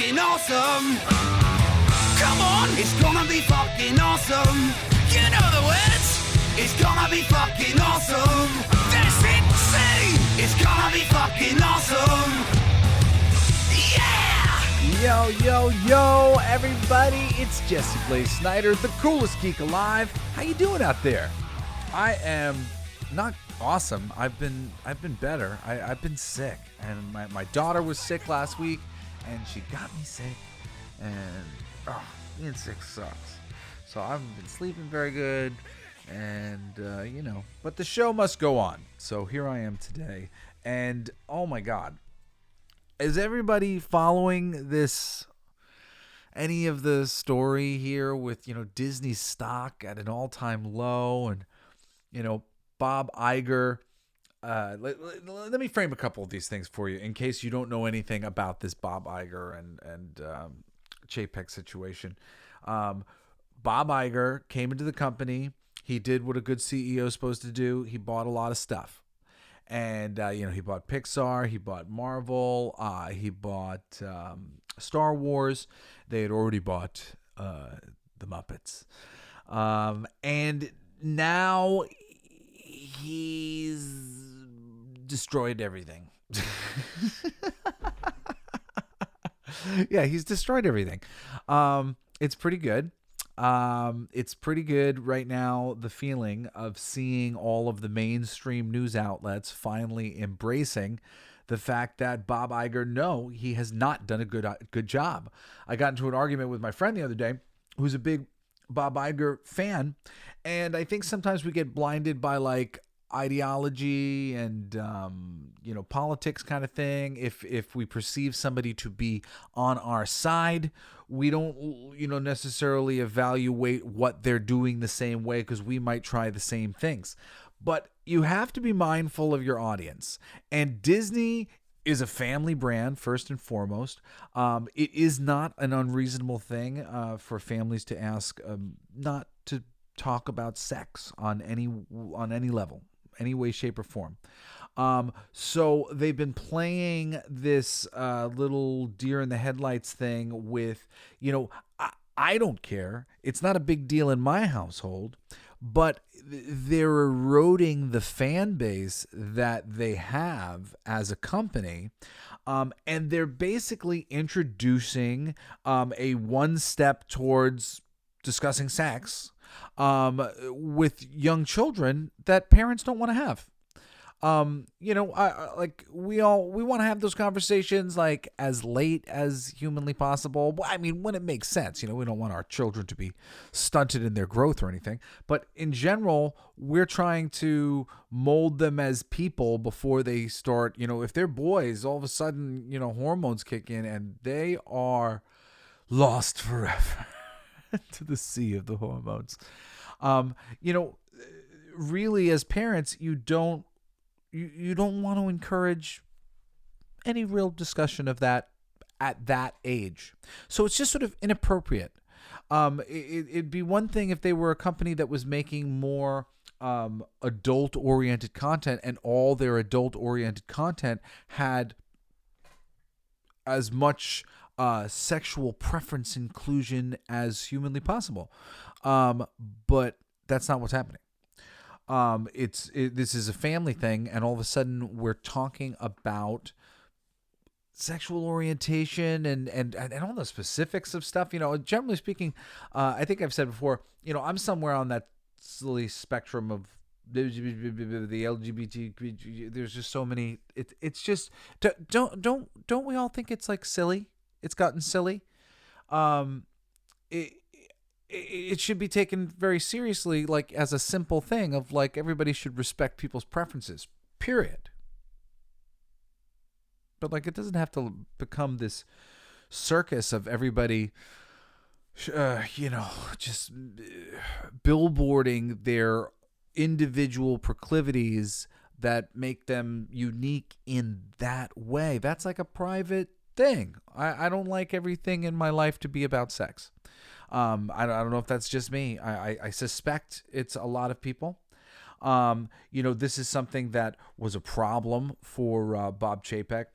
fucking awesome. Come on, it's gonna be fucking awesome. You know the words. It's gonna be fucking awesome. That's it, see. It's gonna be fucking awesome. Yeah! Yo, yo, yo, everybody. It's Jesse Blaze Snider, the coolest geek alive. How you doing out there? I am not awesome. I've been better. I've been sick. And my daughter was sick last week, and she got me sick. And, being sick sucks. So I haven't been sleeping very good. And, but the show must go on. So here I am today. And, oh my God. Is everybody following this, any of the story here with, Disney stock at an all-time low and, Bob Iger? Let me frame a couple of these things for you in case you don't know anything about this Bob Iger and Chapek situation. Bob Iger came into the company. He did what a good CEO is supposed to do. He bought a lot of stuff. And, he bought PIXAR, he bought Marvel, he bought Star Wars. They had already bought the MUPPETS. And now he's destroyed everything. Yeah, he's destroyed everything. It's pretty good. It's pretty good right now, the feeling of seeing all of the mainstream news outlets finally embracing the fact that Bob Iger, no, he has not done a good job. I got into an argument with my friend the other day who's a big Bob Iger fan, and I think sometimes we get blinded by ideology and politics kind of thing. If we perceive somebody to be on our side, we don't necessarily evaluate what they're doing the same way, because we might try the same things. But you have to be mindful of your audience, and Disney is a family brand first and foremost. It is not an unreasonable thing for families to ask not to talk about sex on any level, any way, shape, or form. So they've been playing this little deer in the headlights thing with, I don't care. It's not a big deal in my household, but they're eroding the fan base that they have as a company. And they're basically introducing a one step towards discussing sex with young children that parents don't want to have. We want to have those conversations as late as humanly possible. I mean, when it makes sense, we don't want our children to be stunted in their growth or anything, but in general, we're trying to mold them as people before they start, if they're boys, all of a sudden, hormones kick in and they are lost forever to the sea of the hormones. Really, as parents, you don't want to encourage any real discussion of that at that age. So it's just sort of inappropriate. It'd be one thing if they were a company that was making more adult-oriented content, and all their adult-oriented content had as much sexual preference inclusion as humanly possible. But that's not what's happening. This is a family thing, and all of a sudden we're talking about sexual orientation and all the specifics of stuff. Generally speaking, I think I've said before, I'm somewhere on that silly spectrum of the LGBT. There's just so many. It's just don't we all think it's silly? It's gotten silly. It should be taken very seriously, as a simple thing of everybody should respect people's preferences, period. But it doesn't have to become this circus of everybody, just billboarding their individual proclivities that make them unique in that way. That's a private thing. I don't like everything in my life to be about sex. I don't know if that's just me. I suspect it's a lot of people. This is something that was a problem for Bob Chapek.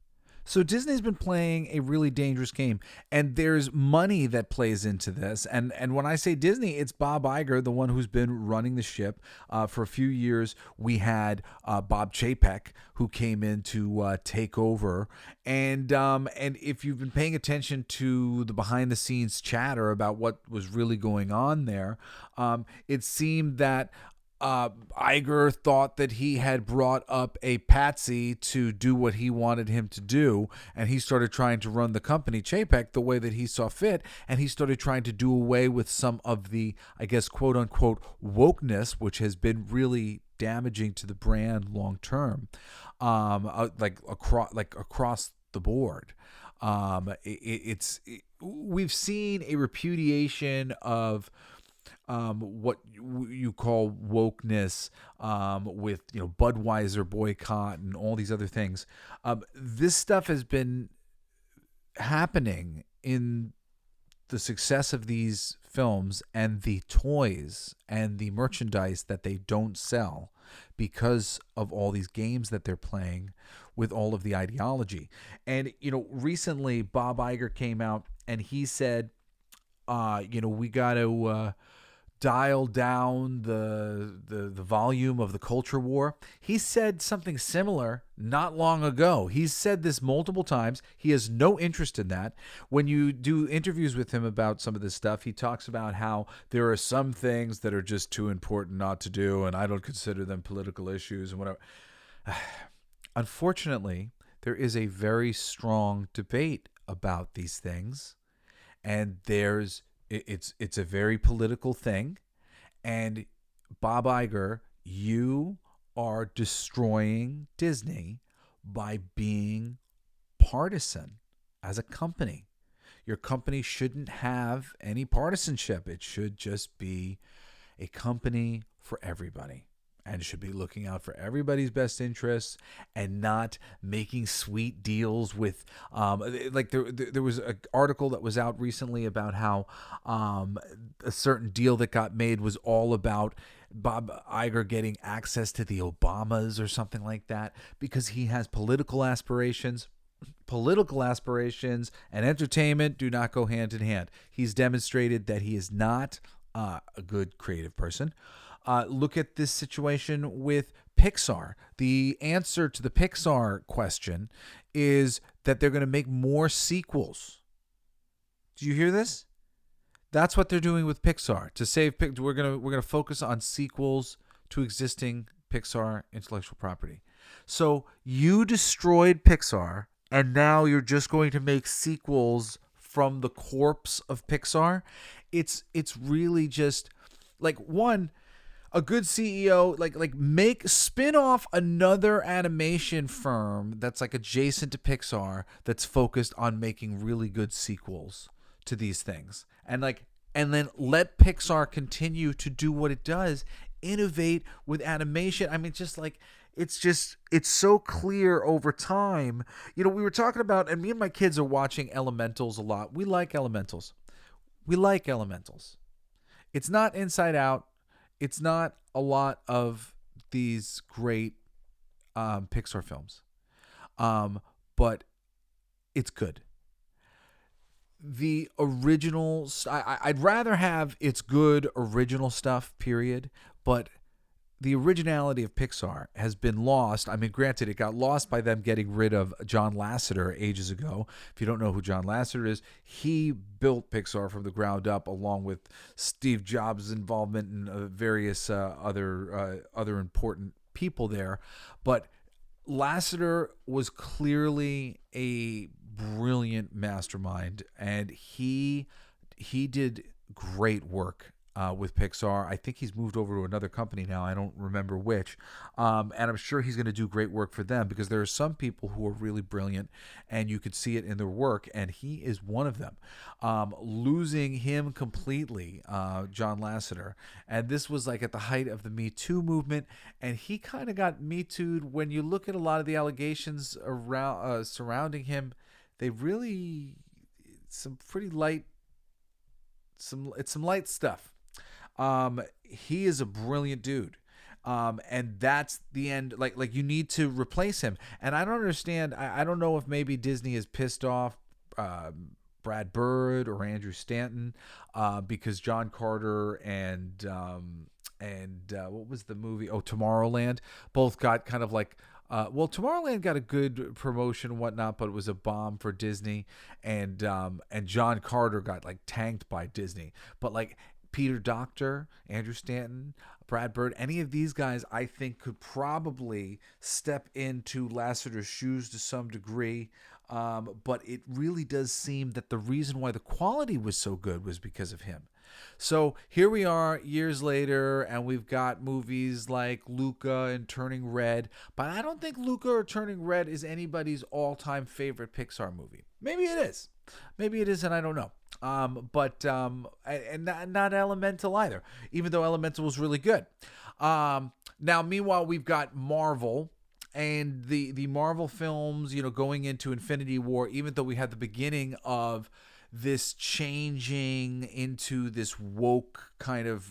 So Disney's been playing a really dangerous game, and there's money that plays into this. And when I say Disney, it's Bob Iger, the one who's been running the ship. For a few years, we had Bob Chapek, who came in to take over. And if you've been paying attention to the behind the scenes chatter about what was really going on there, it seemed that Iger thought that he had brought up a patsy to do what he wanted him to do, and he started trying to run the company, Chapek, the way that he saw fit, and he started trying to do away with some of the, I guess, quote unquote, wokeness, which has been really damaging to the brand long term, across the board. We've seen a repudiation of what you call wokeness, with Budweiser boycott and all these other things. This stuff has been happening in the success of these films and the toys and the merchandise that they don't sell because of all these games that they're playing with all of the ideology. And recently Bob Iger came out and he said, we got to dial down the volume of the culture war. He said something similar not long ago. He's said this multiple times. He has no interest in that. When you do interviews with him about some of this stuff, he talks about how there are some things that are just too important not to do, and I don't consider them political issues and whatever. Unfortunately, there is a very strong debate about these things, and it's a very political thing. And Bob Iger, you are destroying Disney by being partisan as a company. Your company shouldn't have any partisanship. It should just be a company for everybody, and should be looking out for everybody's best interests and not making sweet deals with there was an article that was out recently about how a certain deal that got made was all about Bob Iger getting access to the Obamas or something like that because he has political aspirations. Political aspirations and entertainment do not go hand in hand. He's demonstrated that he is not a good creative person. Look at this situation with PIXAR. The answer to the PIXAR question is that they're going to make more sequels. Do you hear this? That's what they're doing with PIXAR. To save we're going to focus on sequels to existing PIXAR intellectual property. So you destroyed PIXAR, and now you're just going to make sequels from the corpse of PIXAR. It's really just like a good CEO, spin off another animation firm that's like adjacent to Pixar that's focused on making really good sequels to these things. And then let Pixar continue to do what it does, innovate with animation. I mean, it's so clear over time. We were talking about, and me and my kids are watching Elementals a lot. We like Elementals. It's not Inside Out. It's not a lot of these great Pixar films, but it's good. The original, I'd rather have its good original stuff, period, but the originality of Pixar has been lost. I mean, granted, it got lost by them getting rid of John Lasseter ages ago. If you don't know who John Lasseter is, he built Pixar from the ground up, along with Steve Jobs' involvement and various other important people there. But Lasseter was clearly a brilliant mastermind, and he did great work with Pixar. I think he's moved over to another company now. I don't remember which. And I'm sure he's going to do great work for them, because there are some people who are really brilliant and you could see it in their work, and he is one of them. Losing him completely, John Lasseter. And this was like at the height of the Me Too movement, and he kind of got Me Too'd. When you look at a lot of the allegations around surrounding him, they really, some pretty light, some light stuff. He is a brilliant dude. And that's the end. Like you need to replace him. And I don't understand. I don't know if maybe Disney is pissed off Brad Bird or Andrew Stanton because John Carter and what was the movie? Oh, Tomorrowland. Both got kind of like. Tomorrowland got a good promotion and whatnot, but it was a bomb for Disney, and John Carter got like tanked by Disney. But like Peter Docter, Andrew Stanton, Brad Bird, any of these guys, I think could probably step into Lasseter's shoes to some degree. But it really does seem that the reason why the quality was so good was because of him. So here we are years later, and we've got movies like Luca and Turning Red, but I don't think Luca or Turning Red is anybody's all-time favorite Pixar movie. Maybe it is. Maybe it is, and I don't know. And not Elemental either, even though Elemental was really good. Now, meanwhile, we've got Marvel. And the Marvel films, going into Infinity War, even though we had the beginning of this changing into this woke kind of,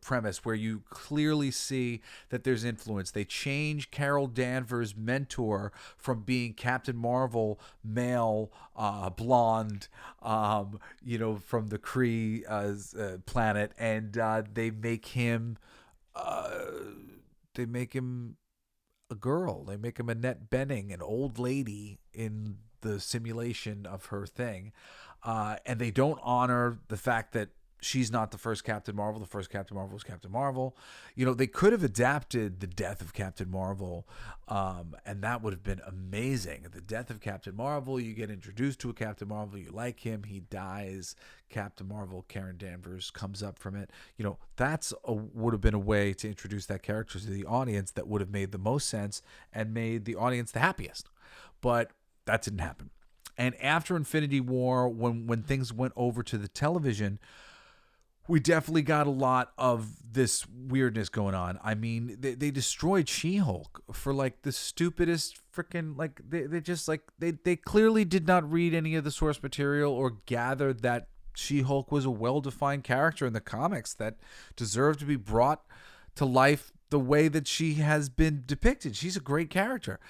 premise where you clearly see that there's influence. They change Carol Danvers' mentor from being Captain Marvel, male, blonde, from the Kree planet, and they make him a girl. They make him Annette Bening, an old lady in the simulation of her thing. And they don't honor the fact that she's not the first Captain Marvel. The first Captain Marvel was Captain Marvel. They could have adapted the death of Captain Marvel, and that would have been amazing. At the death of Captain Marvel, you get introduced to a Captain Marvel. You like him. He dies. Captain Marvel, Karen Danvers, comes up from it. Would have been a way to introduce that character to the audience that would have made the most sense and made the audience the happiest. But that didn't happen. And after Infinity War, when things went over to the television, we definitely got a lot of this weirdness going on. I mean, they destroyed She-Hulk for like the stupidest freaking, like they clearly did not read any of the source material or gather that She-Hulk was a well-defined character in the comics that deserved to be brought to life the way that she has been depicted. She's a great character.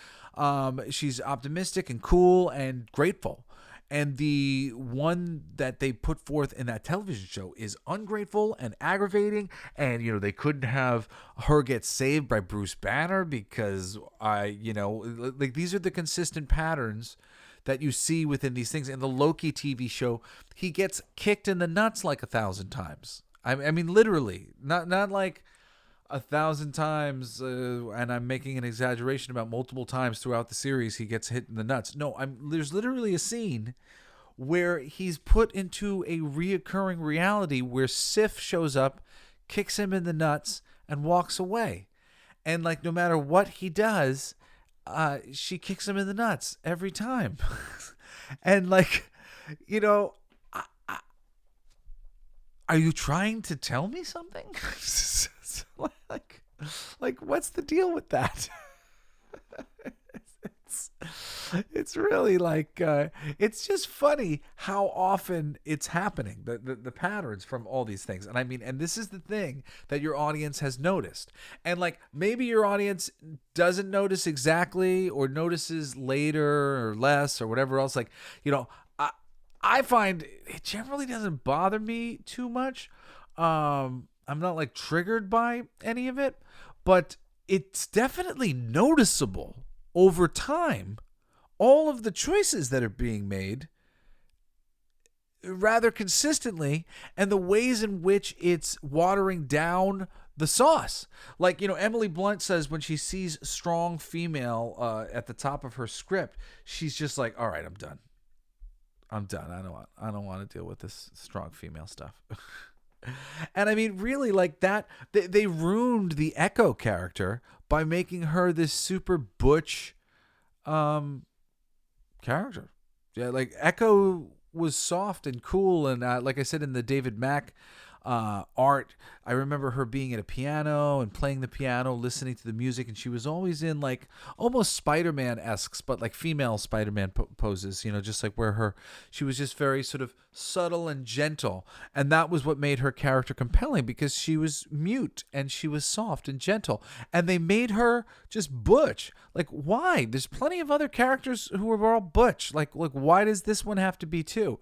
She's optimistic and cool and grateful. And the one that they put forth in that television show is ungrateful and aggravating. And, they couldn't have her get saved by Bruce Banner because, these are the consistent patterns that you see within these things. In the Loki TV show, he gets kicked in the nuts like 1,000 times. I mean, literally, not like 1,000 times, and I'm making an exaggeration about multiple times throughout the series he gets hit in the nuts. No, there's literally a scene where he's put into a reoccurring reality where Sif shows up, kicks him in the nuts, and walks away. And like no matter what he does, she kicks him in the nuts every time. And like, are you trying to tell me something? like what's the deal with that? It's really like it's just funny how often it's happening, the patterns from all these things. And I mean, and this is the thing that your audience has noticed, and like maybe your audience doesn't notice exactly or notices later or less or whatever else. Like, I find it generally doesn't bother me too much. I'm not like triggered by any of it, but it's definitely noticeable over time. All of the choices that are being made rather consistently, and the ways in which it's watering down the sauce. Like, Emily Blunt says when she sees strong female at the top of her script, she's just like, all right, I'm done. I don't want to deal with this strong female stuff. And I mean, really, like that, they ruined the Echo character by making her this super butch character. Yeah, like Echo was soft and cool, and like I said in the David Mack art. I remember her being at a piano and playing the piano, listening to the music, and she was always in like almost Spider-Man-esque, but like female Spider-Man poses, just like where she was just very sort of subtle and gentle. And that was what made her character compelling, because she was mute and she was soft and gentle. And they made her just butch. Like, why? There's plenty of other characters who are all butch. Like why does this one have to be too?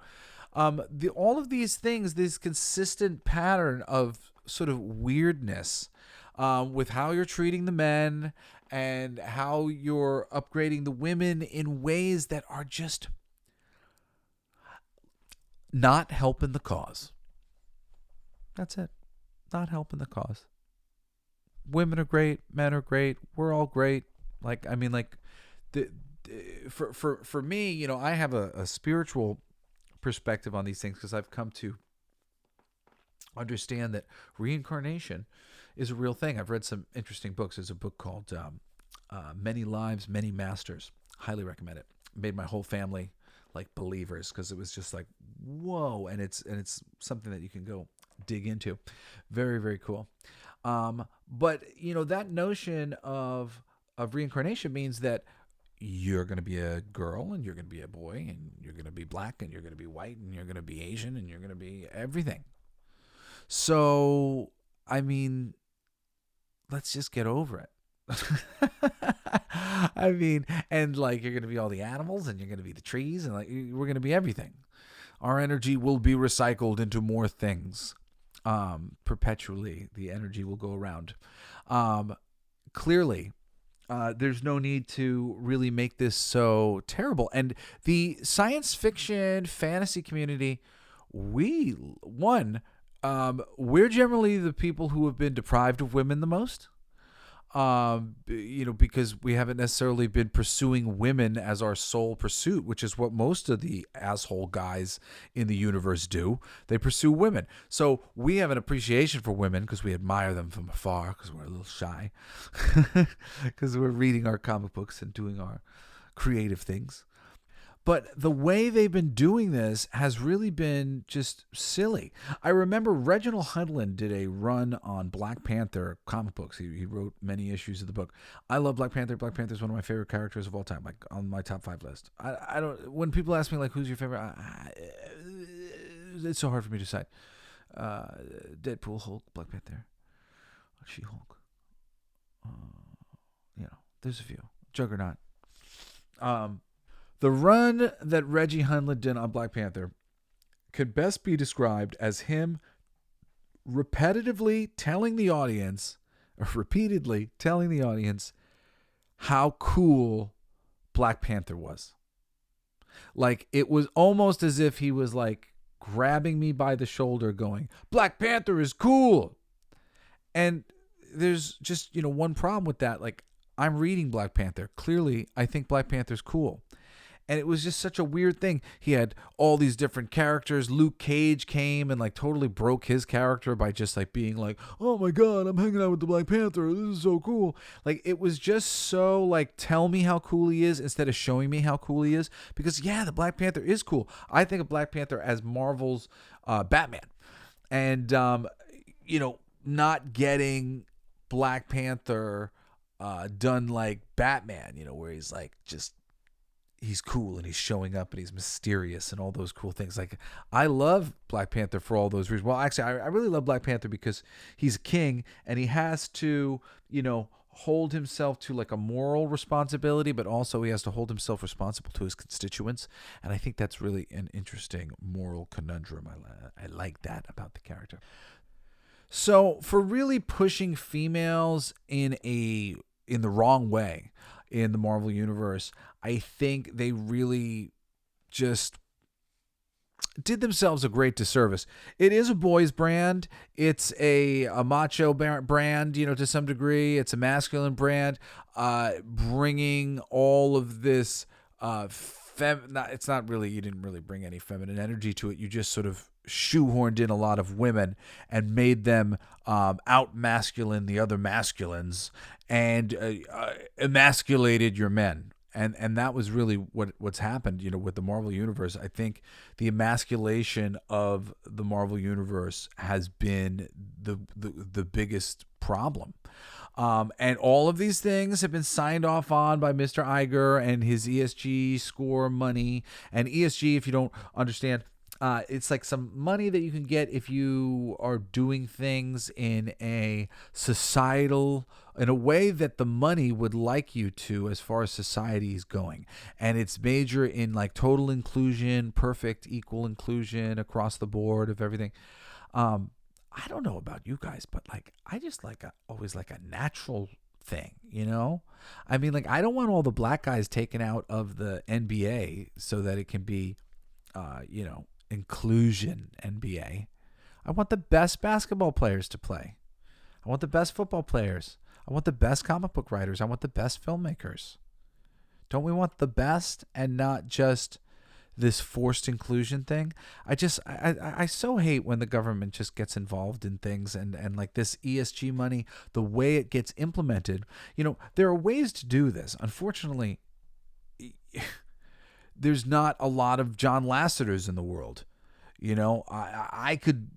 All of these things, this consistent pattern of sort of weirdness with how you're treating the men and how you're upgrading the women in ways that are just not helping the cause. That's it. Not helping the cause. Women are great. Men are great. We're all great. For me, I have a spiritual perspective on these things, because I've come to understand that reincarnation is a real thing. I've read some interesting books. There's a book called Many Lives, Many Masters. Highly recommend it. Made my whole family like believers, because it was just like, whoa. And it's something that you can go dig into. Very, very cool. But that notion of reincarnation means that you're going to be a girl and you're going to be a boy and you're going to be black and you're going to be white and you're going to be Asian and you're going to be everything. So, let's just get over it. And like, you're going to be all the animals and you're going to be the trees and like, we're going to be everything. Our energy will be recycled into more things. Perpetually, the energy will go around. Clearly, there's no need to really make this so terrible. And the science fiction fantasy community, we're generally the people who have been deprived of women the most. Because we haven't necessarily been pursuing women as our sole pursuit, which is what most of the asshole guys in the universe do. They pursue women. So we have an appreciation for women because we admire them from afar, because we're a little shy, because we're reading our comic books and doing our creative things. But the way they've been doing this has really been just silly. I remember Reginald Hudlin did a run on Black Panther comic books. He wrote many issues of the book. I love Black Panther. Black Panther is one of my favorite characters of all time, like on my top 5 list. I don't. When people ask me like, who's your favorite, it's so hard for me to decide. Deadpool, Hulk, Black Panther, She-Hulk. There's a few. Juggernaut. The run that Reggie Hudlin did on Black Panther could best be described as him repeatedly telling the audience how cool Black Panther was. Like, it was almost as if he was like grabbing me by the shoulder going, Black Panther is cool. And there's just, one problem with that. Like, I'm reading Black Panther. Clearly, I think Black Panther's cool. And it was just such a weird thing. He had all these different characters. Luke Cage came and like totally broke his character by just like being like, oh my God, I'm hanging out with the Black Panther. This is so cool. Like, it was just so like, tell me how cool he is instead of showing me how cool he is. Because yeah, the Black Panther is cool. I think of Black Panther as Marvel's Batman. And, not getting Black Panther done like Batman, where he's like just, he's cool and he's showing up and he's mysterious and all those cool things. Like, I love Black Panther for all those reasons. Well, actually, I really love Black Panther because he's a king and he has to, hold himself to like a moral responsibility, but also he has to hold himself responsible to his constituents. And I think that's really an interesting moral conundrum. I like that about the character. So for really pushing females in the wrong way in the Marvel Universe, I think they really just did themselves a great disservice. It is a boys brand. It's a macho brand, to some degree. It's a masculine brand, bringing all of this it's not really, you didn't really bring any feminine energy to it. You just sort of shoehorned in a lot of women and made them out masculine the other masculines and emasculated your men. And that was really what's happened, with the Marvel Universe. I think the emasculation of the Marvel Universe has been the biggest problem. And all of these things have been signed off on by Mr. Iger and his ESG score money. And ESG, if you don't understand, it's like some money that you can get if you are doing things in a way that the money would like you to, as far as society is going. And it's major in like total inclusion, perfect equal inclusion across the board of everything. I don't know about you guys, but like I just always like a natural thing, I mean, like I don't want all the black guys taken out of the NBA so that it can be inclusion NBA. I want the best basketball players to play. I want the best football players. I want the best comic book writers. I want the best filmmakers. Don't we want the best and not just this forced inclusion thing? I so hate when the government just gets involved in things and like this ESG money, the way it gets implemented. There are ways to do this. Unfortunately, there's not a lot of John Lasseters in the world. I could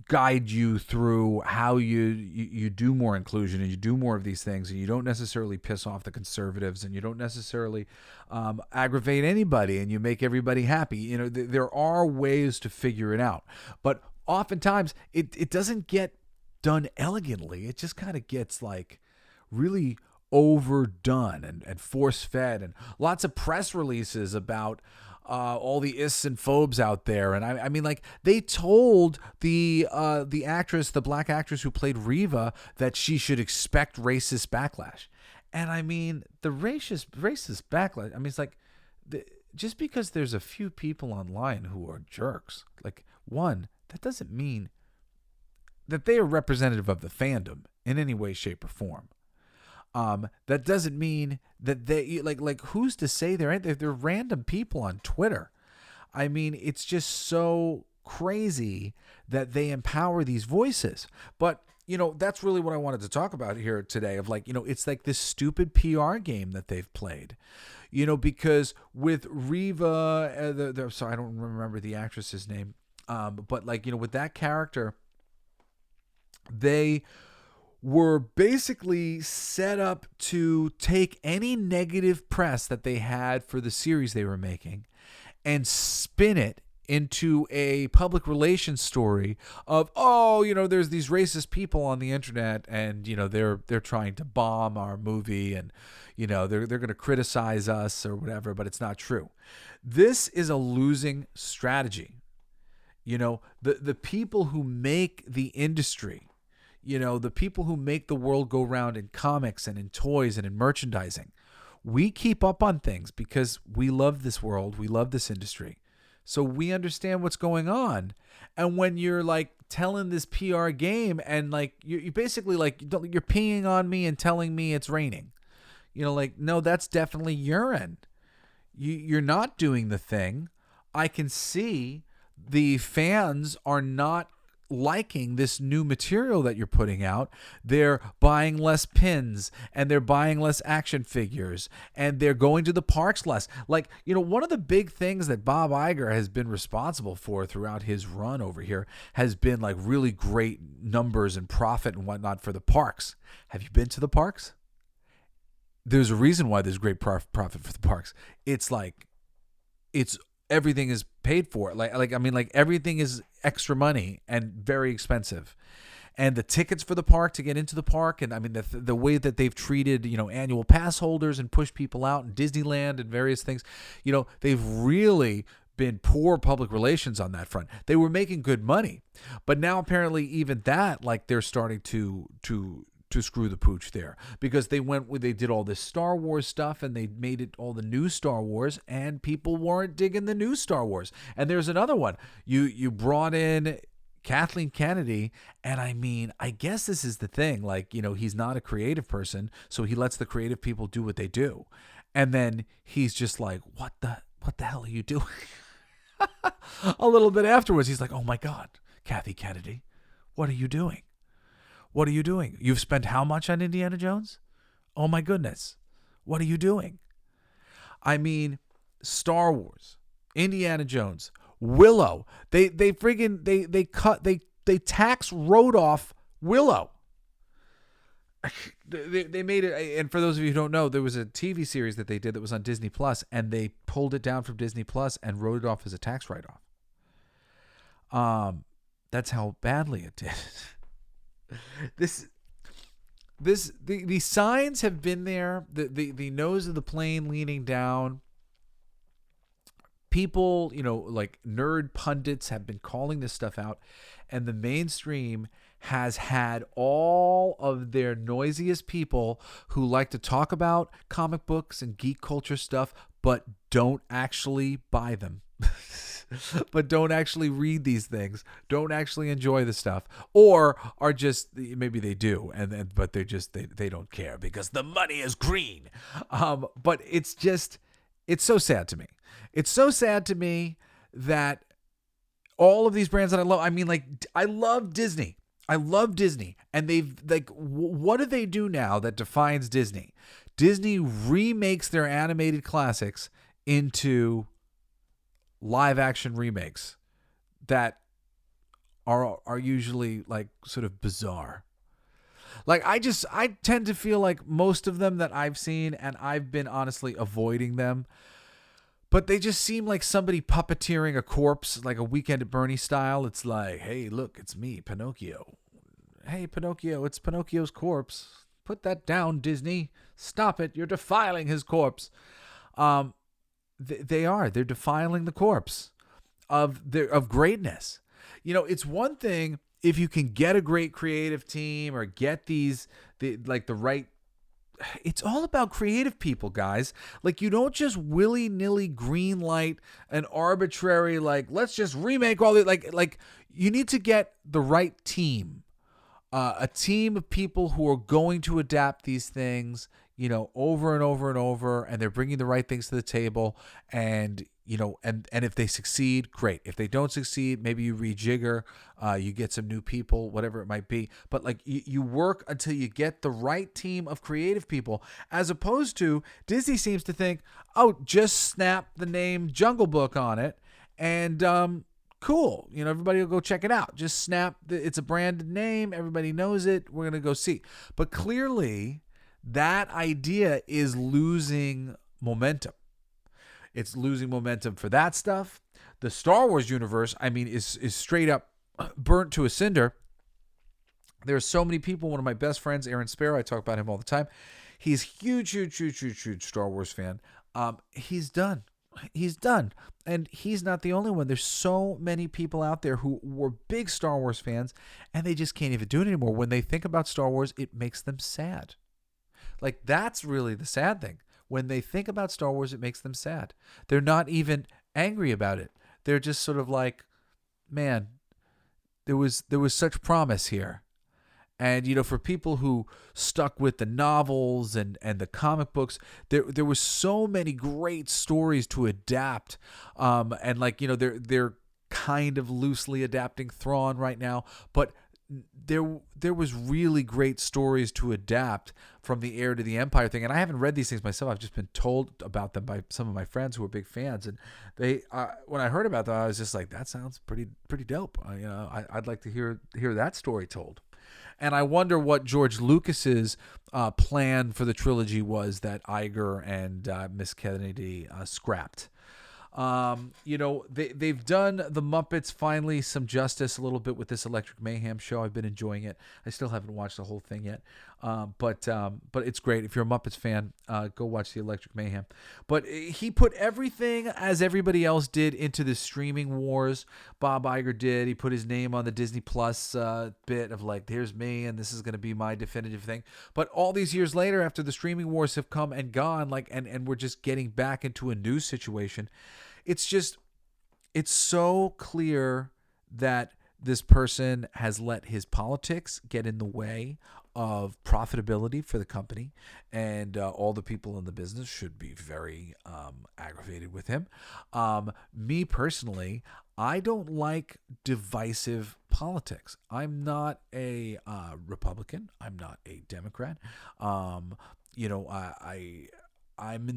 guide you through how you do more inclusion and you do more of these things, and you don't necessarily piss off the conservatives, and you don't necessarily aggravate anybody, and you make everybody happy. There are ways to figure it out, but oftentimes it doesn't get done elegantly. It just kind of gets like really overdone and force-fed, and lots of press releases about all the ists and phobes out there. And I mean, like they told the actress, the black actress who played Reva, that she should expect racist backlash. And I mean, the racist backlash, I mean, it's like just because there's a few people online who are jerks, like one, that doesn't mean that they are representative of the fandom in any way, shape, or form. That doesn't mean that they like who's to say they're random people on Twitter. I mean, it's just so crazy that they empower these voices. But that's really what I wanted to talk about here today, of like, it's like this stupid PR game that they've played, because with Reva, sorry, I don't remember the actress's name. But like, with that character, they were basically set up to take any negative press that they had for the series they were making and spin it into a public relations story of, there's these racist people on the internet, and they're trying to bomb our movie, and they're going to criticize us or whatever, but it's not true. This is a losing strategy. The people who make the industry, the people who make the world go round in comics and in toys and in merchandising, we keep up on things because we love this world. We love this industry. So we understand what's going on. And when you're like telling this PR game and like, you basically like, you're peeing on me and telling me it's raining, no, that's definitely urine. You're not doing the thing. I can see the fans are not liking this new material that you're putting out. They're buying less pins, and they're buying less action figures, and they're going to the parks less. Like, one of the big things that Bob Iger has been responsible for throughout his run over here has been like really great numbers and profit and whatnot for the parks. Have you been to the parks? There's a reason why there's great profit for the parks. It's like, everything is paid for. Like everything is extra money and very expensive. And the tickets for the park, to get into the park, and I mean the way that they've treated, annual pass holders and push people out in Disneyland and various things, they've really been poor public relations on that front. They were making good money, but now apparently even that, like, they're starting to screw the pooch there, because they did all this Star Wars stuff, and they made it all the new Star Wars, and people weren't digging the new Star Wars. And there's another one. You brought in Kathleen Kennedy, and I mean, I guess this is the thing. Like, he's not a creative person, so he lets the creative people do what they do. And then he's just like, what the hell are you doing? A little bit afterwards, he's like, oh my God, Kathy Kennedy, what are you doing? What are you doing? You've spent how much on Indiana Jones? Oh my goodness. What are you doing? I mean, Star Wars, Indiana Jones, Willow. They tax wrote off Willow. They made it, and for those of you who don't know, there was a TV series that they did that was on Disney Plus, and they pulled it down from Disney Plus and wrote it off as a tax write-off. That's how badly it did. The signs have been there. The nose of the plane leaning down. People, like nerd pundits have been calling this stuff out, and the mainstream has had all of their noisiest people who like to talk about comic books and geek culture stuff, but don't actually buy them. But don't actually read these things, don't actually enjoy the stuff, or are just, maybe they do, but they don't care because the money is green. But it's so sad to me. It's so sad to me that all of these brands that I love, I mean, like, I love Disney. And they've, like, what do they do now that defines Disney? Disney remakes their animated classics into live action remakes that are usually, like, sort of bizarre. Like, I tend to feel like most of them that I've seen, and I've been honestly avoiding them, but they just seem like somebody puppeteering a corpse, like a Weekend at Bernie style. It's like, hey, look, it's me, Pinocchio. Hey, Pinocchio, it's Pinocchio's corpse. Put that down, Disney. Stop it. You're defiling his corpse. They're defiling the corpse of greatness. It's one thing if you can get a great creative team or get the right. It's all about creative people, guys. Like, you don't just willy-nilly green light an arbitrary, like, let's just remake all the, like you need to get the right team. A team of people who are going to adapt these things, over and over and over, and they're bringing the right things to the table. And, and if they succeed, great. If they don't succeed, maybe you rejigger, you get some new people, whatever it might be. But, like, you work until you get the right team of creative people, as opposed to Disney seems to think, oh, just snap the name Jungle Book on it, and cool. Everybody will go check it out. Just snap. It's a branded name. Everybody knows it. We're going to go see. But clearly that idea is losing momentum. It's losing momentum for that stuff. The Star Wars universe, I mean, is straight up burnt to a cinder. There are so many people. One of my best friends, Aaron Sparrow, I talk about him all the time. He's huge Star Wars fan. He's done. And he's not the only one. There's so many people out there who were big Star Wars fans, and they just can't even do it anymore. When they think about Star Wars, it makes them sad. Like, that's really the sad thing. When they think about Star Wars, it makes them sad. They're not even angry about it. They're just sort of like, man, there was such promise here. And, for people who stuck with the novels and the comic books, there was so many great stories to adapt. And, like, they're kind of loosely adapting Thrawn right now, but there was really great stories to adapt from the Heir to the Empire thing. And I haven't read these things myself. I've just been told about them by some of my friends who are big fans. And they, when I heard about them, I was just like, that sounds pretty dope. I'd like to hear that story told. And I wonder what George Lucas's plan for the trilogy was that Iger and Miss Kennedy scrapped. They've done the Muppets finally some justice a little bit with this Electric Mayhem show. I've been enjoying it. I still haven't watched the whole thing yet. But it's great. If you're a Muppets fan, go watch the Electric Mayhem. But he put everything, as everybody else did, into the streaming wars. Bob Iger did. He put his name on the Disney Plus bit of, like, here's me, and this is going to be my definitive thing. But all these years later, after the streaming wars have come and gone, like, and we're just getting back into a new situation, it's so clear that this person has let his politics get in the way of profitability for the company, and all the people in the business should be very aggravated with him. Me personally, I don't like divisive politics. I'm not a Republican. I'm not a Democrat. I'm in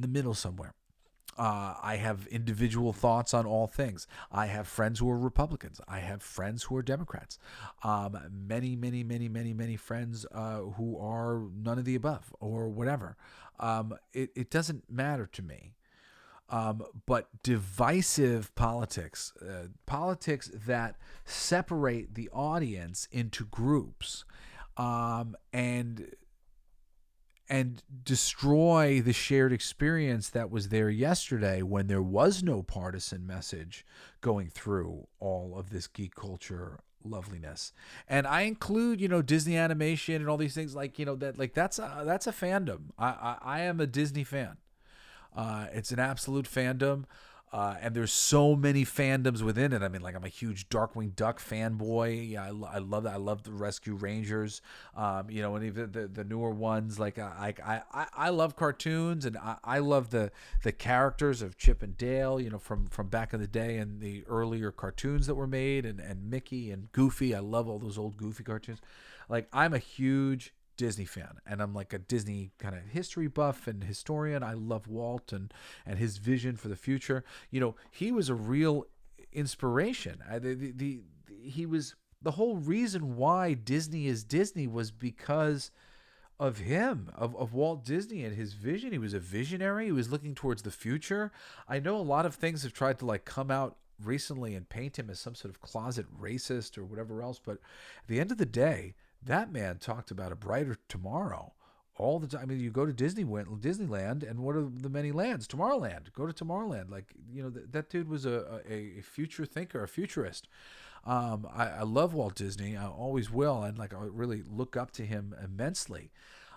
the middle somewhere. I have individual thoughts on all things. I have friends who are Republicans. I have friends who are Democrats. Many friends who are none of the above or whatever. It doesn't matter to me. But divisive politics, politics that separate the audience into groups, and destroy the shared experience that was there yesterday when there was no partisan message going through all of this geek culture loveliness. And I include, Disney animation and all these things that's a fandom. I am a Disney fan. It's an absolute fandom. And there's so many fandoms within it. I mean, I'm a huge Darkwing Duck fanboy. Yeah, I love that. I love the Rescue Rangers. And even the newer ones. I love cartoons, and I love the characters of Chip and Dale. From back in the day and the earlier cartoons that were made, and Mickey and Goofy. I love all those old Goofy cartoons. I'm a huge Disney fan, and I'm a Disney kind of history buff and historian. I love Walt and his vision for the future. He was a real inspiration. He was the whole reason why Disney is Disney was because of him, of Walt Disney and his vision. He was a visionary. He was looking towards the future. I know a lot of things have tried to come out recently and paint him as some sort of closet racist or whatever else, but at the end of the day, that man talked about a brighter tomorrow all the time. I mean, you go to Disneyland, and what are the many lands? Tomorrowland. Go to Tomorrowland. That dude was a future thinker, a futurist. I love Walt Disney. I always will, and I really look up to him immensely.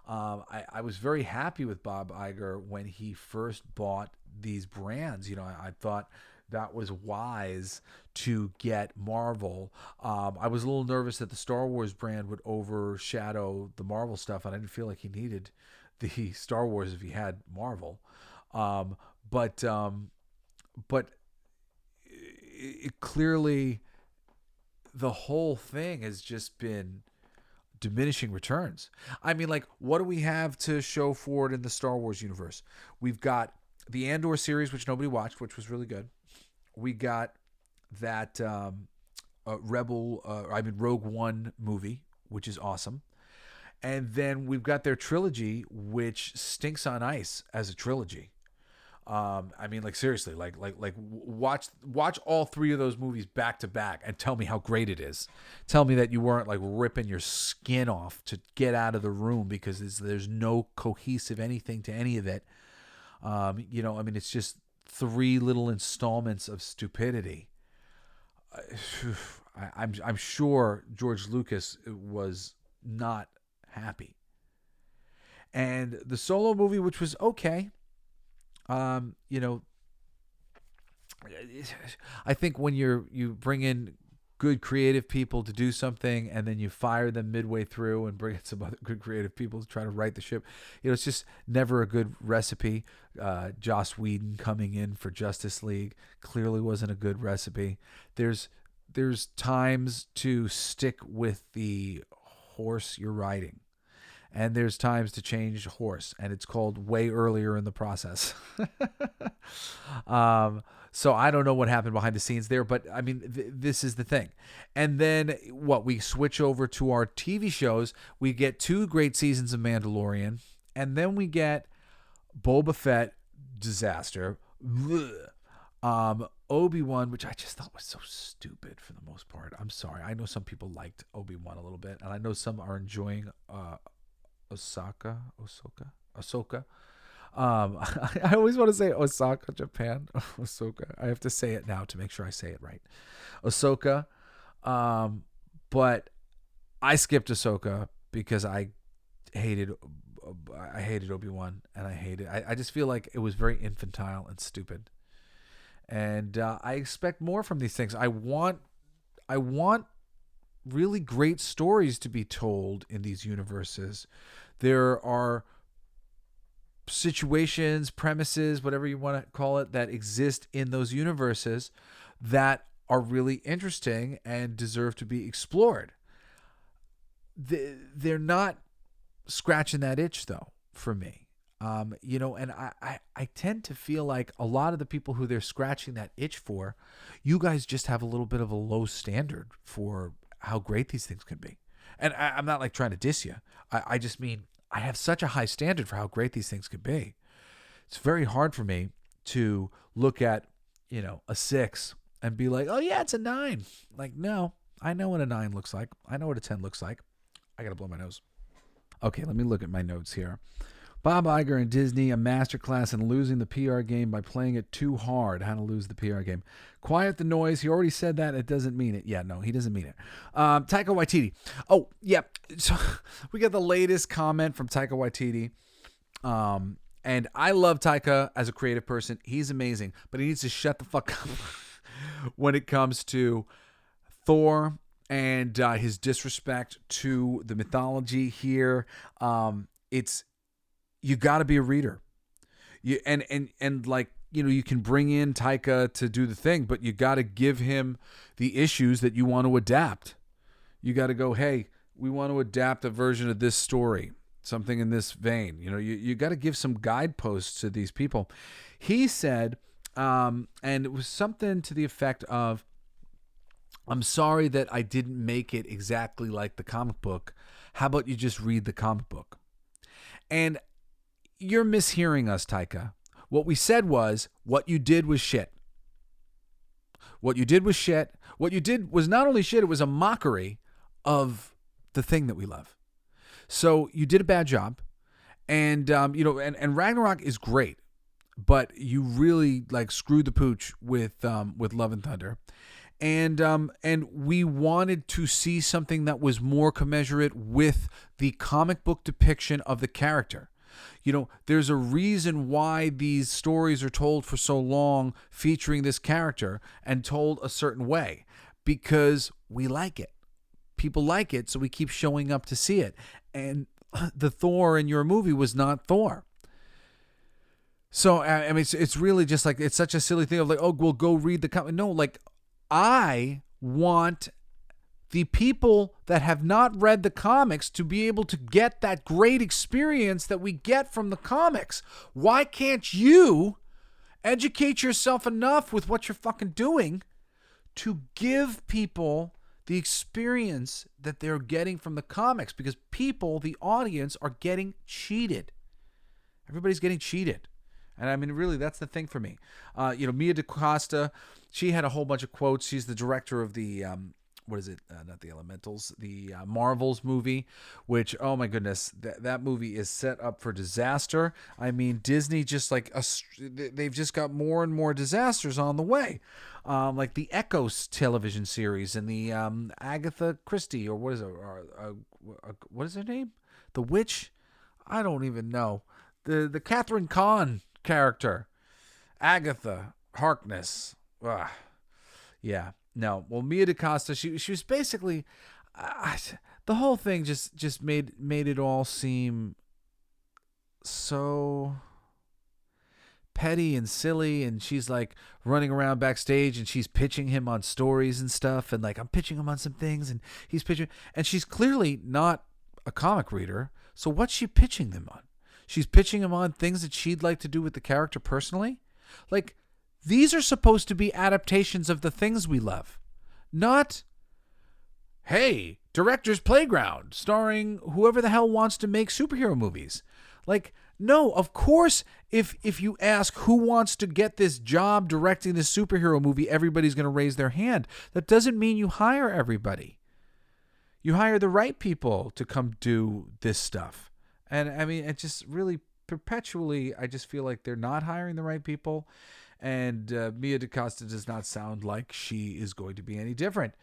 I was very happy with Bob Iger when he first bought these brands. I thought that was wise to get Marvel. I was a little nervous that the Star Wars brand would overshadow the Marvel stuff, and I didn't feel like he needed the Star Wars if he had Marvel. But it clearly, the whole thing has just been diminishing returns. I mean, what do we have to show for it in the Star Wars universe? We've got the Andor series, which nobody watched, which was really good. We got that Rogue One movie, which is awesome. And then we've got their trilogy, which stinks on ice as a trilogy. Seriously, watch all three of those movies back to back and tell me how great it is. Tell me that you weren't ripping your skin off to get out of the room because there's no cohesive anything to any of it. It's just three little installments of stupidity. I'm sure George Lucas was not happy. And the Solo movie, which was okay, I think when you bring in good creative people to do something and then you fire them midway through and bring in some other good creative people to try to right the ship, it's just never a good recipe. Joss Whedon coming in for Justice League clearly wasn't a good recipe. There's times to stick with the horse you're riding, and there's times to change horse, and it's called way earlier in the process. So I don't know what happened behind the scenes there, but I mean, this is the thing. And then we switch over to our TV shows. We get 2 great seasons of Mandalorian, and then we get Boba Fett disaster. Obi-Wan, which I just thought was so stupid for the most part. I'm sorry. I know some people liked Obi-Wan a little bit, and I know some are enjoying Ahsoka. I always want to say Osaka, Japan. Ahsoka. I have to say it now to make sure I say it right. Ahsoka. But I skipped Ahsoka because I hated Obi-Wan, and I just feel like it was very infantile and stupid. And I expect more from these things. I want really great stories to be told in these universes. There are situations, premises, whatever you want to call it, that exist in those universes that are really interesting and deserve to be explored. They're not scratching that itch, though, for me. And I tend to feel like a lot of the people who they're scratching that itch for, you guys just have a little bit of a low standard for how great these things can be. And I'm not like trying to diss you. I just mean I have such a high standard for how great these things could be. It's very hard for me to look at, a 6 and be like, oh yeah, it's a 9. Like, no, I know what a 9 looks like. I know what a 10 looks like. I got to blow my nose. Okay, let me look at my notes here. Bob Iger and Disney, a masterclass in losing the PR game by playing it too hard. How to lose the PR game. Quiet the noise. He already said that. It doesn't mean it. Yeah, no, he doesn't mean it. Taika Waititi. Oh, yeah. So we got the latest comment from Taika Waititi. And I love Taika as a creative person. He's amazing. But he needs to shut the fuck up when it comes to Thor and his disrespect to the mythology here. You got to be a reader. You can bring in Taika to do the thing, but you got to give him the issues that you want to adapt. You got to go, hey, we want to adapt a version of this story, something in this vein. You got to give some guideposts to these people. He said, and it was something to the effect of, I'm sorry that I didn't make it exactly like the comic book. How about you just read the comic book? And you're mishearing us, Taika. What we said was, what you did was shit. What you did was shit. What you did was not only shit, it was a mockery of the thing that we love. So you did a bad job. And, and Ragnarok is great, but you really screwed the pooch with Love and Thunder. And we wanted to see something that was more commensurate with the comic book depiction of the character. There's a reason why these stories are told for so long featuring this character and told a certain way, because we like it. People like it, so we keep showing up to see it. And the Thor in your movie was not Thor. So, I mean, it's really just it's such a silly thing of oh, well, go read the comic. No, I want the people that have not read the comics to be able to get that great experience that we get from the comics. Why can't you educate yourself enough with what you're fucking doing to give people the experience that they're getting from the comics? Because people, the audience, are getting cheated. Everybody's getting cheated. And I mean, really, that's the thing for me. Mia DaCosta, she had a whole bunch of quotes. She's the director of the, not the Elementals, the Marvels movie, which, oh my goodness, that movie is set up for disaster. I mean, Disney just they've just got more and more disasters on the way. Like the Echoes television series and the Agatha Christie, or what is it? What is her name? The Witch? I don't even know. The Catherine Kahn character, Agatha Harkness. Ugh. Yeah, no. Well, Mia DaCosta, she was basically the whole thing just made it all seem so petty and silly. And she's running around backstage and she's pitching him on stories and stuff, and I'm pitching him on some things, and he's pitching, and she's clearly not a comic reader. So what's she pitching them on? She's pitching him on things that she'd like to do with the character personally. These are supposed to be adaptations of the things we love. Not, hey, Director's Playground, starring whoever the hell wants to make superhero movies. No, of course, if you ask who wants to get this job directing this superhero movie, everybody's going to raise their hand. That doesn't mean you hire everybody. You hire the right people to come do this stuff. And I mean, it just really perpetually, I just feel like they're not hiring the right people. And Mia DaCosta does not sound like she is going to be any different.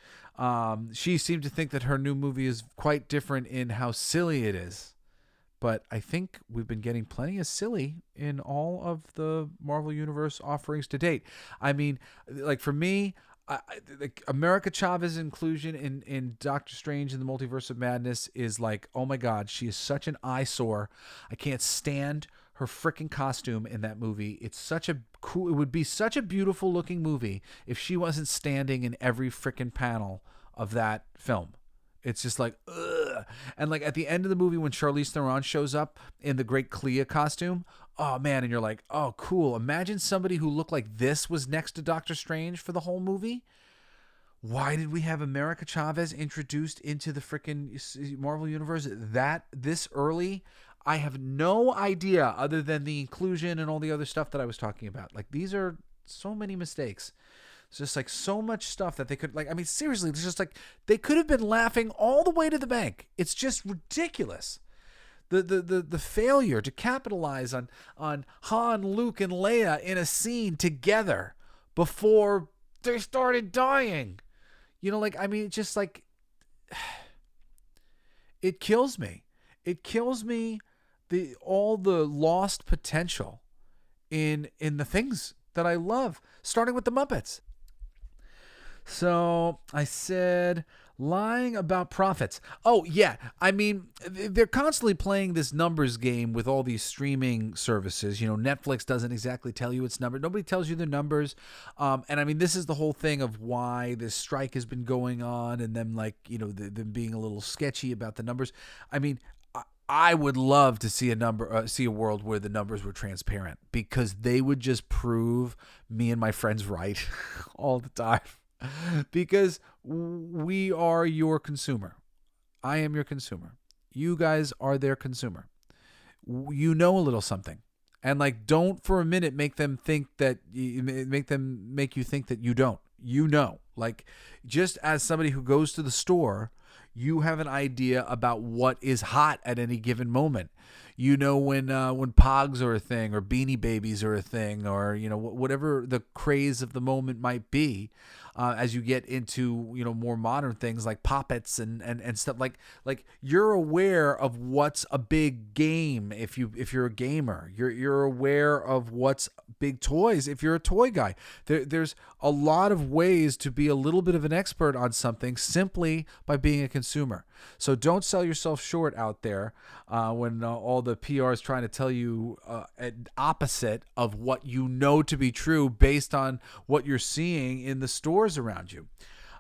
She seemed to think that her new movie is quite different in how silly it is. But I think we've been getting plenty of silly in all of the Marvel Universe offerings to date. I mean, for me, America Chavez's inclusion in Doctor Strange in the Multiverse of Madness is oh my God, she is such an eyesore. I can't stand her freaking costume in that movie. It's such a cool, it would be such a beautiful looking movie if she wasn't standing in every freaking panel of that film. It's just like, ugh. And like at the end of the movie when Charlize Theron shows up in the Great Clea costume, oh man, and you're like, oh cool. Imagine somebody who looked like this was next to Doctor Strange for the whole movie. Why did we have America Chavez introduced into the freaking Marvel Universe this early? I have no idea other than the inclusion and all the other stuff that I was talking about. Like, these are so many mistakes. It's just like so much stuff that they could, like, I mean, seriously, it's just like they could have been laughing all the way to the bank. It's just ridiculous. The failure to capitalize on Han, Luke, and Leia in a scene together before they started dying. You know, like, I mean, just like, it kills me. It kills me, all the lost potential in the things that I love, starting with the Muppets. So I said, lying about profits. Oh, yeah. I mean, they're constantly playing this numbers game with all these streaming services. You know, Netflix doesn't exactly tell you its number. Nobody tells you their numbers. And I mean, this is the whole thing of why this strike has been going on and them, like, you know, them being a little sketchy about the numbers. I mean, I would love to see see a world where the numbers were transparent, because they would just prove me and my friends right all the time. Because we are your consumer. I am your consumer. You guys are their consumer. You know a little something. And like, don't for a minute make you think that you don't. You know, like, just as somebody who goes to the store, you have an idea about what is hot at any given moment. You know when Pogs are a thing, or Beanie Babies are a thing, or, you know, whatever the craze of the moment might be. As you get into, you know, more modern things like Poppets and stuff, like you're aware of what's a big game if you're a gamer. You're aware of what's big toys if you're a toy guy. There's a lot of ways to be a little bit of an expert on something simply by being a consumer. So don't sell yourself short out there when all the PR is trying to tell you an opposite of what you know to be true based on what you're seeing in the stores around you.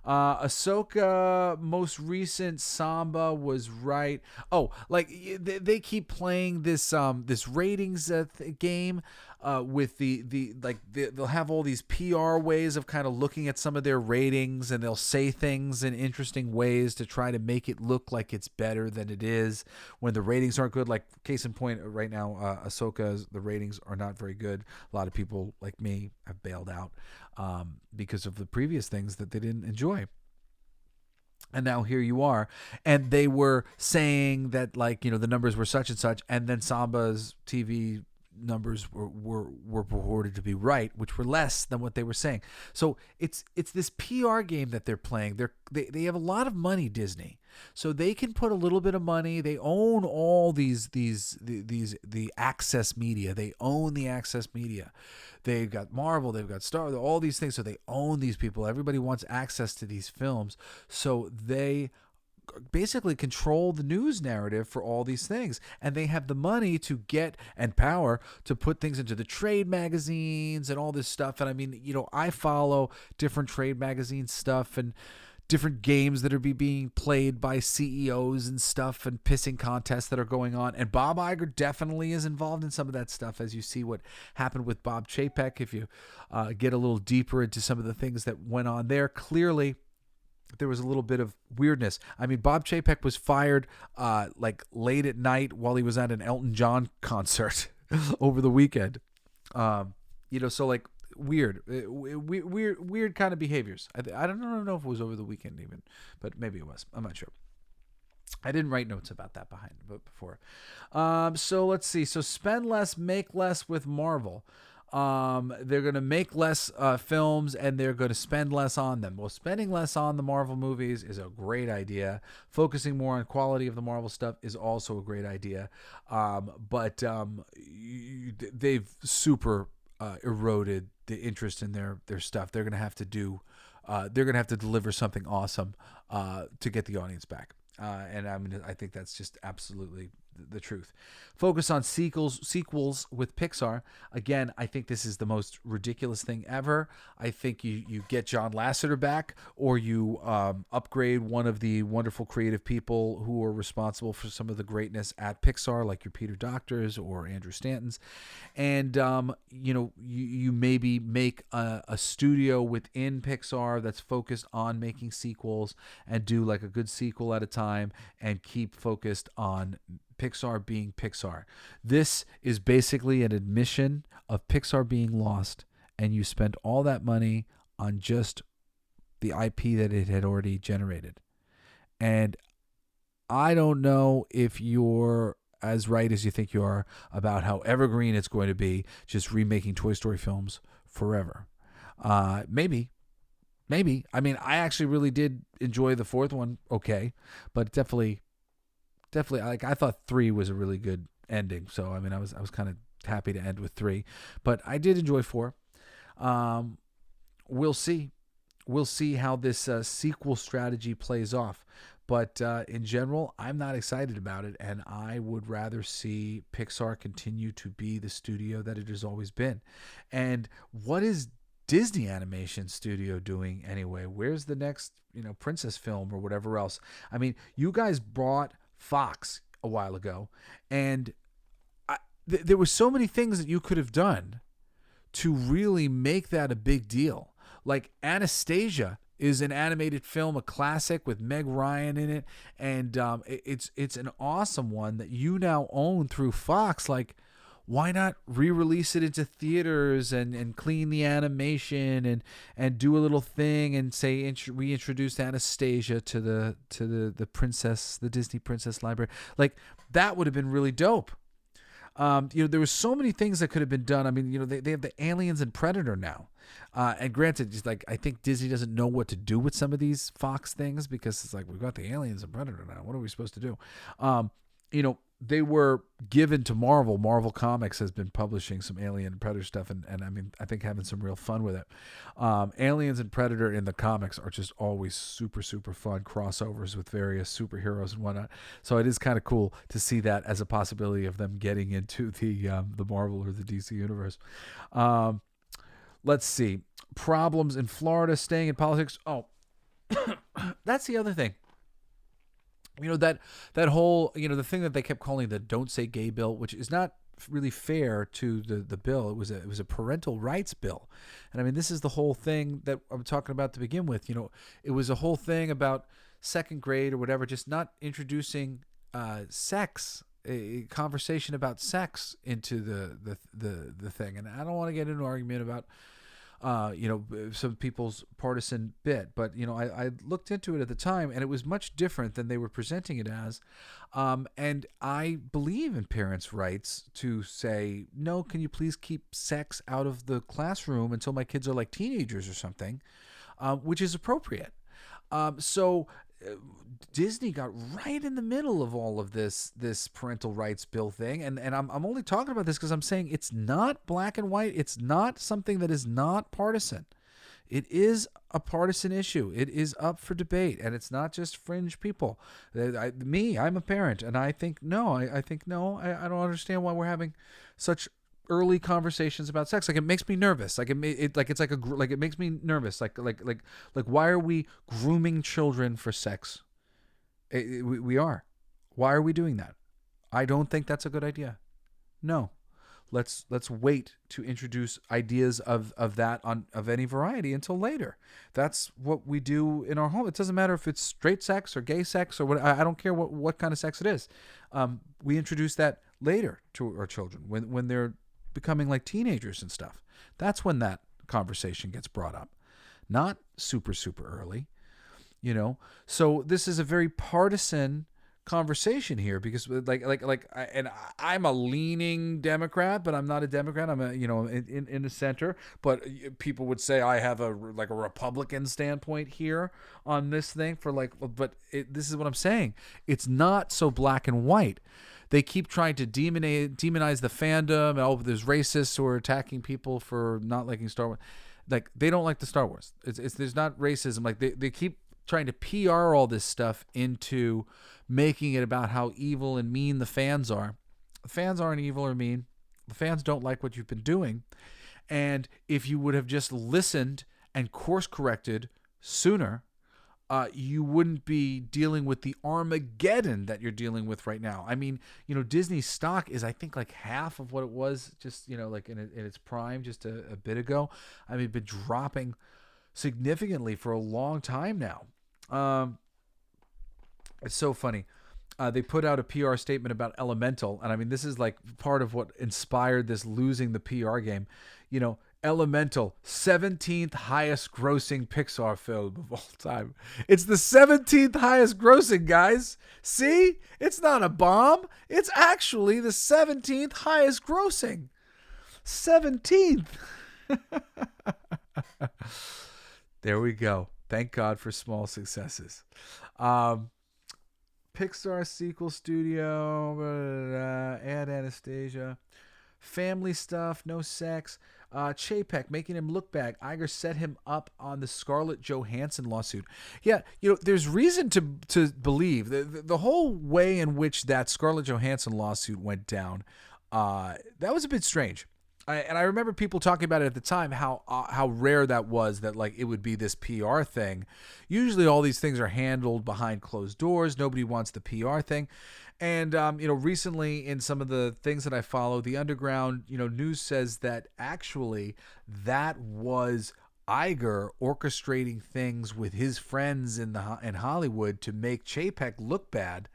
Ahsoka, most recent Samba was right. Oh, like they keep playing this ratings game with they'll have all these PR ways of kind of looking at some of their ratings, and they'll say things in interesting ways to try to make it look like it's better than it is when the ratings aren't good. Like, case in point, right now, Ahsoka's, the ratings are not very good. A lot of people like me have bailed out because of the previous things that they didn't enjoy. And now here you are. And they were saying that, like, you know, the numbers were such and such, and then Samba's TV numbers were purported to be right, which were less than what they were saying. So it's this PR game that they're playing. They have a lot of money, Disney, so they can put a little bit of money. They own all the access media. They own the access media. They've got Marvel, they've got Star Wars, all these things. So they own these people. Everybody wants access to these films. So they basically control the news narrative for all these things, and they have the money to get, and power to put things into the trade magazines and all this stuff. And I mean, you know, I follow different trade magazine stuff and different games that are being played by CEOs and stuff, and pissing contests that are going on. And Bob Iger definitely is involved in some of that stuff, as you see what happened with Bob Chapek. If you get a little deeper into some of the things that went on there, clearly there was a little bit of weirdness. I mean, Bob Chapek was fired like late at night while he was at an Elton John concert over the weekend. You know, so like weird kind of behaviors. I don't know if it was over the weekend even, but maybe it was. I'm not sure. I didn't write notes about that before. So let's see. So spend less, make less with Marvel. They're going to make less films, and they're going to spend less on them. Well, spending less on the Marvel movies is a great idea. Focusing more on quality of the Marvel stuff is also a great idea. But they've super eroded the interest in their stuff. They're going to have to deliver something awesome to get the audience back. And I think that's just absolutely the truth. Focus on sequels with Pixar. Again, I think this is the most ridiculous thing ever. I think you get John Lasseter back, or you upgrade one of the wonderful creative people who are responsible for some of the greatness at Pixar, like your Peter Doctors or Andrew Stantons, and you maybe make a studio within Pixar that's focused on making sequels, and do like a good sequel at a time, and keep focused on Pixar being Pixar. This is basically an admission of Pixar being lost, and you spent all that money on just the IP that it had already generated. And I don't know if you're as right as you think you are about how evergreen it's going to be, just remaking Toy Story films forever. Maybe. I mean, I actually really did enjoy the fourth one. Okay, but definitely, like, I thought 3 was a really good ending. So I mean, I was kind of happy to end with 3, but I did enjoy 4. We'll see how this sequel strategy plays off. But in general, I'm not excited about it, and I would rather see Pixar continue to be the studio that it has always been. And what is Disney Animation Studio doing anyway? Where's the next, princess film or whatever else? I mean, you guys brought Fox a while ago, and there were so many things that you could have done to really make that a big deal. Like Anastasia is an animated film, a classic with Meg Ryan in it, and it's an awesome one that you now own through Fox. Like, why not re-release it into theaters and clean the animation and do a little thing and say we introduced Anastasia to the princess, the Disney Princess Library? Like, that would have been really dope. There were so many things that could have been done. I mean, they have the Aliens and Predator now. And granted, just like, I think Disney doesn't know what to do with some of these Fox things, because it's like, we've got the Aliens and Predator now. What are we supposed to do? They were given to Marvel. Marvel Comics has been publishing some Alien and Predator stuff, and I mean, I think having some real fun with it. Aliens and Predator in the comics are just always super, super fun crossovers with various superheroes and whatnot. So it is kind of cool to see that as a possibility of them getting into the Marvel or the DC universe. Let's see. Problems in Florida, staying in politics. Oh, that's the other thing. That whole, the thing that they kept calling the Don't Say Gay bill, which is not really fair to the bill. It was a parental rights bill. And I mean, this is the whole thing that I'm talking about to begin with. It was a whole thing about second grade or whatever, just not introducing sex, a conversation about sex into the thing. And I don't want to get into an argument about some people's partisan bit, but I looked into it at the time, and it was much different than they were presenting it as. And I believe in parents' rights to say, no, can you please keep sex out of the classroom until my kids are like teenagers or something, which is appropriate. So Disney got right in the middle of all of this parental rights bill thing, and I'm only talking about this because I'm saying it's not black and white. It's not something that is not partisan. It is a partisan issue. It is up for debate, and it's not just fringe people. I'm a parent, and I think no. I don't understand why we're having such early conversations about sex. Like, it makes me nervous. Like, it makes me nervous. Like why are we grooming children for sex? We are. Why are we doing that? I don't think that's a good idea. No. Let's wait to introduce ideas of that of any variety until later. That's what we do in our home. It doesn't matter if it's straight sex or gay sex or what. I don't care what kind of sex it is. We introduce that later to our children when they're becoming like teenagers and stuff. That's when that conversation gets brought up, not super, super early. So this is a very partisan conversation here, because I'm a leaning Democrat, but I'm not a Democrat. I'm in the center, but people would say I have a Republican standpoint here on this thing this is what I'm saying. It's not so black and white. They keep trying to demonize the fandom. Oh, there's racists who are attacking people for not liking Star Wars. Like, they don't like the Star Wars. There's not racism. Like, they keep trying to PR all this stuff into making it about how evil and mean the fans are. The fans aren't evil or mean. The fans don't like what you've been doing. And if you would have just listened and course corrected sooner, you wouldn't be dealing with the Armageddon that you're dealing with right now. I mean, Disney's stock is, I think, like half of what it was just, like in its prime just a bit ago. I mean, it's been dropping significantly for a long time now. It's so funny. They put out a PR statement about Elemental, and I mean, this is like part of what inspired this losing the PR game. Elemental, 17th highest grossing Pixar film of all time. It's the 17th highest grossing, guys. See? It's not a bomb. It's actually the 17th highest grossing. 17th. There we go. Thank God for small successes. Pixar sequel studio, add Anastasia. Family stuff, no sex. Chapek making him look bad. Iger set him up on the Scarlett Johansson lawsuit. Yeah, there's reason to believe the whole way in which that Scarlett Johansson lawsuit went down. That was a bit strange. And I remember people talking about it at the time, how rare that was, that like it would be this PR thing. Usually all these things are handled behind closed doors. Nobody wants the PR thing. And, recently in some of the things that I follow, the underground, news says that actually that was Iger orchestrating things with his friends in Hollywood to make Chapek look bad.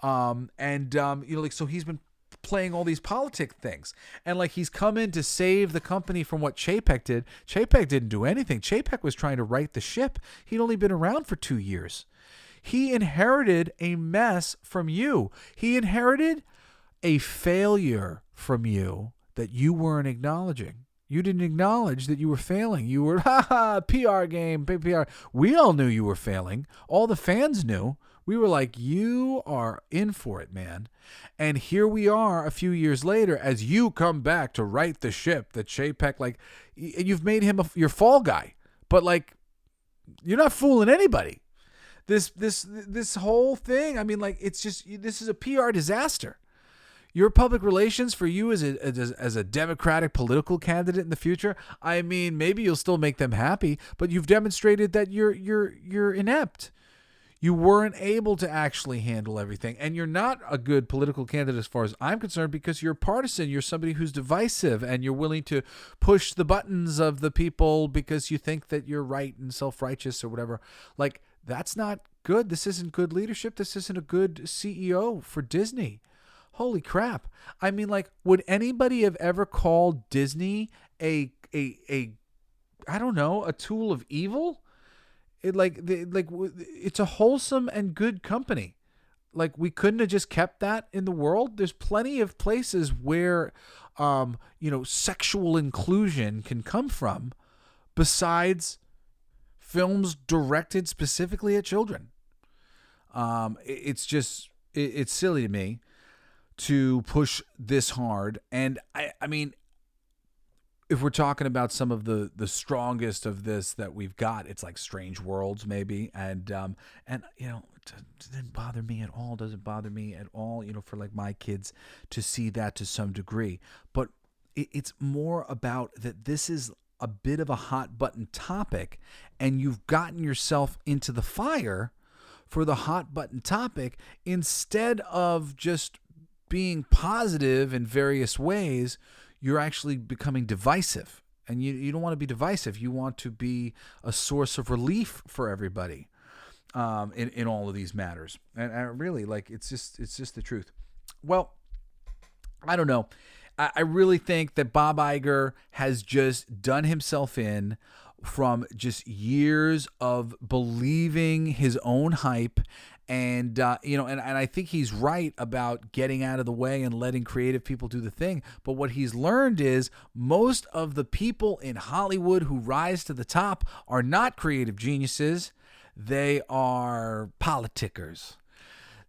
So he's been playing all these politic things, and like he's come in to save the company from what Chapek did. Chapek didn't do anything. Chapek was trying to right the ship. He'd only been around for 2 years. He inherited a mess from you. He inherited a failure from you that you weren't acknowledging. You didn't acknowledge that you were failing. You were, PR game, big PR. We all knew you were failing. All the fans knew. We were like, you are in for it, man. And here we are a few years later as you come back to right the ship that Chapek, like, you've made him your fall guy. But, like, you're not fooling anybody. This whole thing, I mean, like, it's just, this is a PR disaster. Your public relations for you as a Democratic political candidate in the future, I mean, maybe you'll still make them happy, but you've demonstrated that you're inept. You weren't able to actually handle everything, and you're not a good political candidate as far as I'm concerned, because you're partisan. You're somebody who's divisive, and you're willing to push the buttons of the people because you think that you're right and self-righteous or whatever. Like, that's not good. This isn't good leadership. This isn't a good CEO for Disney. Holy crap. I mean, like, would anybody have ever called Disney a I don't know, a tool of evil? It's a wholesome and good company. Like, we couldn't have just kept that in the world. There's plenty of places where, sexual inclusion can come from besides films directed specifically at children. It's silly to me to push this hard. And I mean, if we're talking about some of the strongest of this that we've got, it's like Strange Worlds maybe. And it didn't bother me at all. Doesn't bother me at all, for like my kids to see that to some degree. But it's more about that this is a bit of a hot button topic, and you've gotten yourself into the fire for the hot button topic instead of just being positive in various ways. You're actually becoming divisive, and you don't want to be divisive. You want to be a source of relief for everybody in all of these matters. And I really, like, it's just the truth. Well, I don't know. I really think that Bob Iger has just done himself in from just years of believing his own hype. And, and I think he's right about getting out of the way and letting creative people do the thing. But what he's learned is most of the people in Hollywood who rise to the top are not creative geniuses. They are politickers.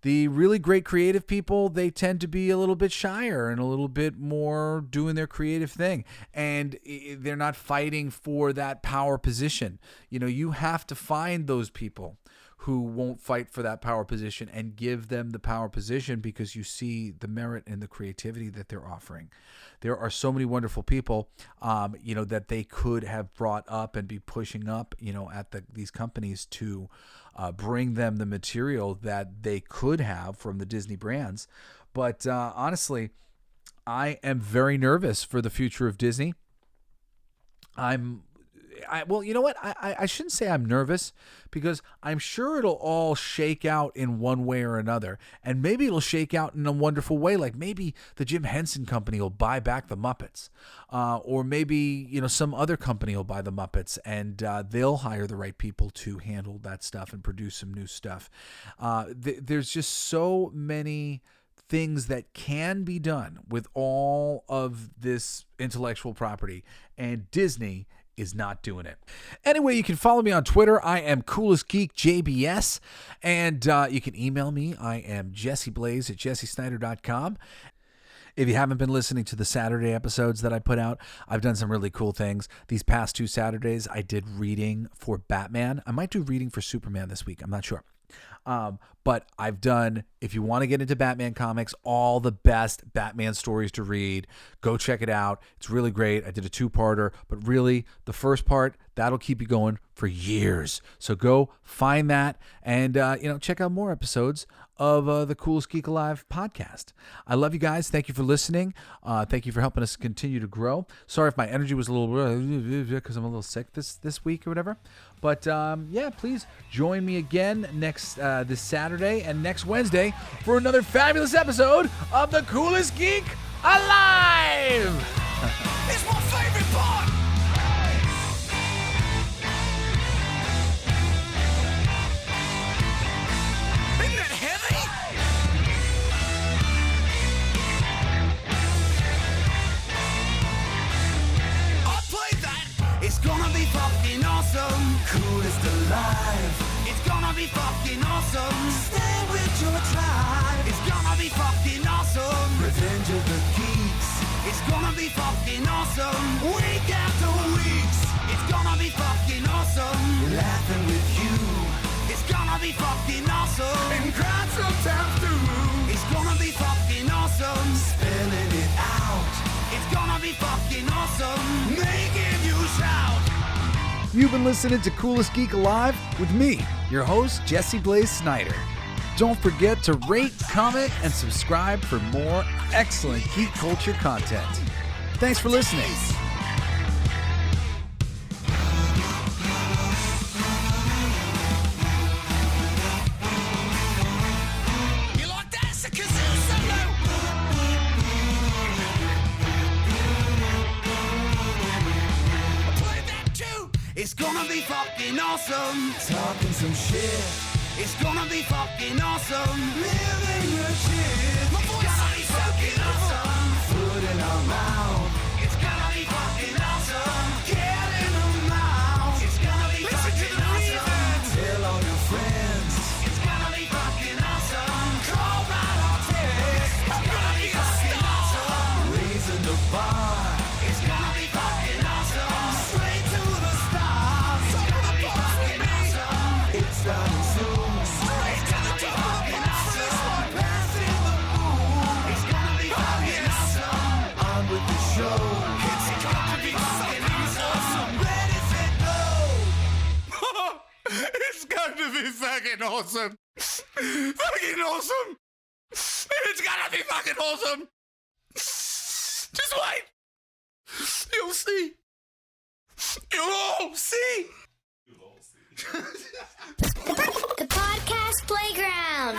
The really great creative people, they tend to be a little bit shyer and a little bit more doing their creative thing. And they're not fighting for that power position. You have to find those people who won't fight for that power position and give them the power position because you see the merit and the creativity that they're offering. There are so many wonderful people, that they could have brought up and be pushing up, at these companies to bring them the material that they could have from the Disney brands. But honestly, I am very nervous for the future of Disney. Well, you know what? I shouldn't say I'm nervous, because I'm sure it'll all shake out in one way or another. And maybe it'll shake out in a wonderful way. Like maybe the Jim Henson Company will buy back the Muppets. Or maybe, some other company will buy the Muppets, and they'll hire the right people to handle that stuff and produce some new stuff. There's just so many things that can be done with all of this intellectual property, and Disney is not doing it. Anyway, you can follow me on Twitter. I am Coolest Geek JBS, and you can email me. I am jessyblaze at jessysnider.com. If you haven't been listening to the Saturday episodes that I put out, I've done some really cool things. These past 2 Saturdays, I did reading for Batman. I might do reading for Superman this week. I'm not sure. But I've done, if you want to get into Batman comics, all the best Batman stories to read, go check it out. It's really great. I did a 2-parter, but really the first part, that'll keep you going for years. So go find that and, check out more episodes of the Coolest Geek Alive podcast. I love you guys. Thank you for listening. Thank you for helping us continue to grow. Sorry if my energy was a little, because I'm a little sick this week or whatever. But please join me again this Saturday and next Wednesday for another fabulous episode of the Coolest Geek Alive. It's my favorite part. Isn't that heavy? I'll play that. It's gonna be fucking awesome. Coolest alive. It's gonna be fucking awesome. Stay with your tribe. It's gonna be fucking awesome. Revenge of the Geeks. It's gonna be fucking awesome. Week after weeks. It's gonna be fucking awesome. Laughing with you. It's gonna be fucking awesome. And crying sometimes too. It's gonna be fucking awesome. Spelling it out. It's gonna be fucking awesome. Making you shout. You've been listening to Coolest Geek Alive with me, your host, Jesse Blaze Snider. Don't forget to rate, comment, and subscribe for more excellent geek culture content. Thanks for listening. You like that? It's a kazoo solo. I played that too. It's gonna be fucking awesome. Talking some shit. It's gonna be fucking awesome. Living the shit. My voice is fucking awesome. Food in our mouth. It's gonna be fucking awesome. Get in the mouth. It's gonna be fucking awesome. Tell all your friends. It's gonna be fucking awesome. Call right on text. It's gonna be fucking awesome. Raising the bar. It's gonna be fucking awesome. Straight to the stars. It's gonna be fucking awesome. It's starting soon. Straight to the top. Awesome. Passing the moon. It's gonna be fucking awesome. On with the show. It's gonna be fucking awesome. Ready, set, go. It's gonna be fucking awesome. Fucking awesome. It's gonna be fucking awesome. Just wait. You'll see. You'll all see. The podcast playground.